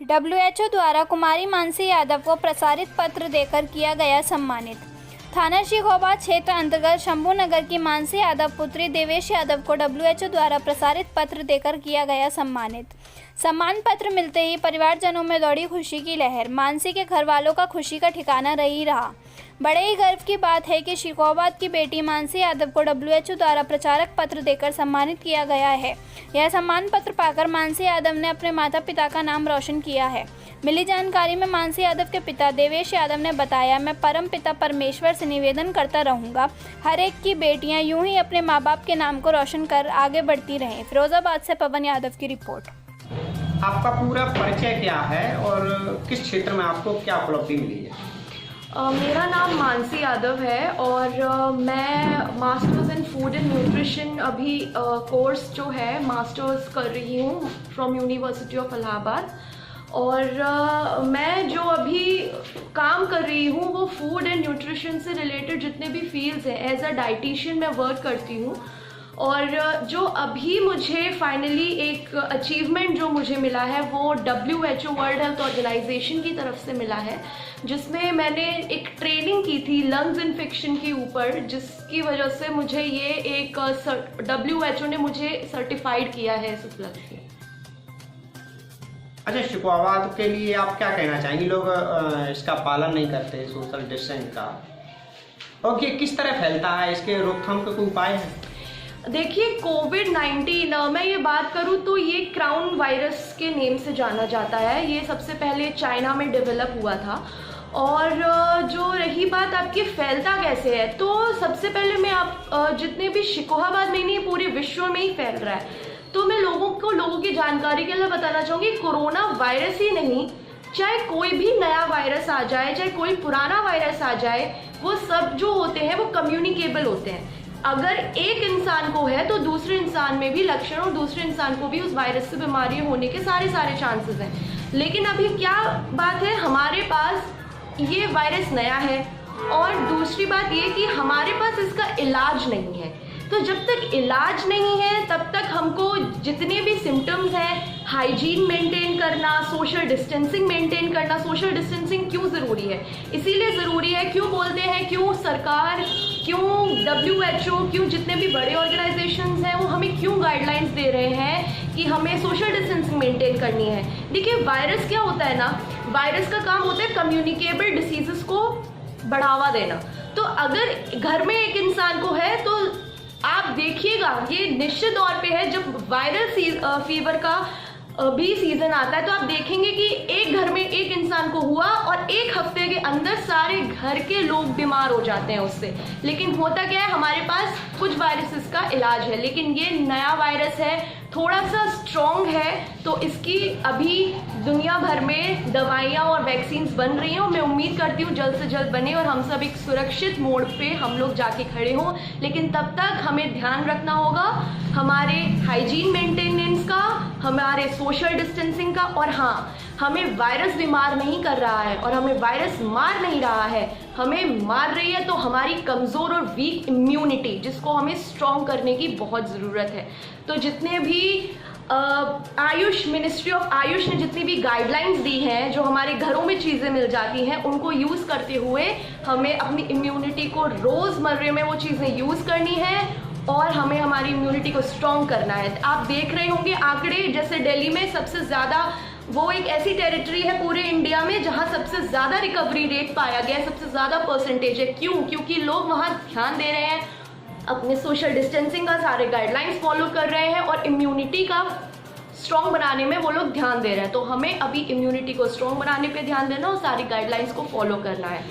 WHO द्वारा कुमारी मानसी यादव को प्रसारित पत्र देकर किया गया सम्मानित। थाना शिकोहाबाद क्षेत्र अंतर्गत शंभू नगर की मानसी यादव पुत्री देवेश यादव को डब्ल्यूएचओ द्वारा प्रसारित पत्र देकर किया गया सम्मानित। सम्मान पत्र मिलते ही परिवारजनों में दौड़ी खुशी की लहर। मानसी के घर वालों का खुशी का ठिकाना नहीं रहा। बड़े ही गर्व की बात है कि शिकोहाबाद की बेटी मानसी यादव को डब्ल्यूएचओ द्वारा प्रचारक पत्र देकर सम्मानित किया गया है। यह सम्मान पत्र पाकर मानसी यादव ने अपने माता पिता का नाम रोशन किया है। मिली जानकारी में मानसी यादव के पिता देवेश यादव ने बताया, मैं परम पिता परमेश्वर से निवेदन करता रहूंगा, हर एक की बेटियां यूं ही अपने माँ बाप के नाम को रोशन कर आगे बढ़ती रहें। फिरोजाबाद से पवन यादव की रिपोर्ट। आपका पूरा परिचय क्या है और किस क्षेत्र में आपको क्या उपलब्धि मिली है? मेरा नाम मानसी यादव है और मैं masters in food and nutrition अभी कोर्स जो है मास्टर्स कर रही हूँ फ्रॉम यूनिवर्सिटी ऑफ इलाहाबाद। और मैं जो अभी काम कर रही हूँ वो फूड एंड न्यूट्रिशन से रिलेटेड जितने भी फील्ड्स हैं, एज अ डाइटिशियन मैं वर्क करती हूँ। और जो अभी मुझे फाइनली एक अचीवमेंट जो मुझे मिला है वो WHO वर्ल्ड हेल्थ ऑर्गेनाइजेशन की तरफ से मिला है, जिसमें मैंने एक ट्रेनिंग की थी लंग्स इन्फेक्शन के ऊपर, जिसकी वजह से मुझे ये एक WHO ने मुझे सर्टिफाइड किया है इस उपलब्धि। अच्छा, शिकोहाबाद के लिए आप क्या कहना चाहेंगे? लोग इसका पालन नहीं करते सोशल डिस्टेंस का, और ये किस तरह फैलता है, इसके रोकथाम का कोई उपाय है? देखिए, कोविड-19 मैं ये बात करूँ तो ये क्राउन वायरस के नेम से जाना जाता है। ये सबसे पहले चाइना में डेवलप हुआ था। और जो रही बात आपकी फैलता कैसे है, तो सबसे पहले मैं आप जितने भी शिकोहाबाद में नहीं पूरे विश्व में ही फैल रहा है, तो मैं लोगों की जानकारी के लिए बताना चाहूँगी, कोरोना वायरस ही नहीं, चाहे कोई भी नया वायरस आ जाए, चाहे कोई पुराना वायरस आ जाए, वो सब जो होते हैं वो कम्युनिकेबल होते हैं। अगर एक इंसान को है तो दूसरे इंसान में भी लक्षण और दूसरे इंसान को भी उस वायरस से बीमारी होने के सारे चांसेस हैं। लेकिन अभी क्या बात है, हमारे पास ये वायरस नया है और दूसरी बात ये कि हमारे पास इसका इलाज नहीं है। तो जब तक इलाज नहीं है तब तक हमको जितने भी सिम्टम्स हैं, हाइजीन मेंटेन करना, सोशल डिस्टेंसिंग मेंटेन करना। सोशल डिस्टेंसिंग क्यों ज़रूरी है? इसीलिए ज़रूरी है, क्यों बोलते हैं, क्यों सरकार, क्यों WHO, क्यों जितने भी बड़े ऑर्गेनाइजेशंस हैं वो हमें क्यों गाइडलाइंस दे रहे हैं कि हमें सोशल डिस्टेंसिंग मेंटेन करनी है। देखिए, वायरस क्या होता है ना, वायरस का काम होता है कम्युनिकेबल डिसीजेस को बढ़ावा देना। तो अगर घर में एक इंसान को है तो आप देखिएगा, ये निश्चित तौर पे है, जब वायरल फीवर का भी सीजन आता है तो आप देखेंगे कि एक घर में एक इंसान को हुआ और एक हफ्ते के अंदर सारे घर के लोग बीमार हो जाते हैं उससे। लेकिन होता क्या है, हमारे पास कुछ वायरसेस का इलाज है, लेकिन ये नया वायरस है, थोड़ा सा स्ट्रॉन्ग है, तो इसकी अभी दुनिया भर में दवाइयाँ और वैक्सीन्स बन रही हैं और मैं उम्मीद करती हूँ जल्द से जल्द बने और हम सब एक सुरक्षित मोड़ पे हम लोग जाके खड़े हों। लेकिन तब तक हमें ध्यान रखना होगा हमारे हाइजीन मेंटेनेंस का, हमारे सोशल डिस्टेंसिंग का, और हाँ, हमें वायरस बीमार नहीं कर रहा है और हमें वायरस मार नहीं रहा है, हमें मार रही है तो हमारी कमज़ोर और वीक इम्यूनिटी, जिसको हमें स्ट्रॉन्ग करने की बहुत ज़रूरत है। तो जितने भी आयुष, मिनिस्ट्री ऑफ आयुष ने जितनी भी गाइडलाइंस दी हैं, जो हमारे घरों में चीज़ें मिल जाती हैं, उनको यूज़ करते हुए हमें अपनी इम्यूनिटी को रोज़मर्रे में वो चीज़ें यूज़ करनी है और हमें हमारी इम्यूनिटी को स्ट्रॉन्ग करना है। आप देख रहे होंगे आंकड़े, जैसे दिल्ली में सबसे ज़्यादा, वो एक ऐसी टेरिटरी है पूरे इंडिया में जहाँ सबसे ज़्यादा रिकवरी रेट पाया गया है, सबसे ज़्यादा परसेंटेज है। क्यों? क्योंकि लोग वहाँ ध्यान दे रहे हैं, अपने सोशल डिस्टेंसिंग का सारे गाइडलाइंस फॉलो कर रहे हैं और इम्यूनिटी का स्ट्रॉन्ग बनाने में वो लोग ध्यान दे रहे हैं। तो हमें अभी इम्यूनिटी को स्ट्रॉन्ग बनाने पे ध्यान देना और सारी गाइडलाइंस को फॉलो करना है।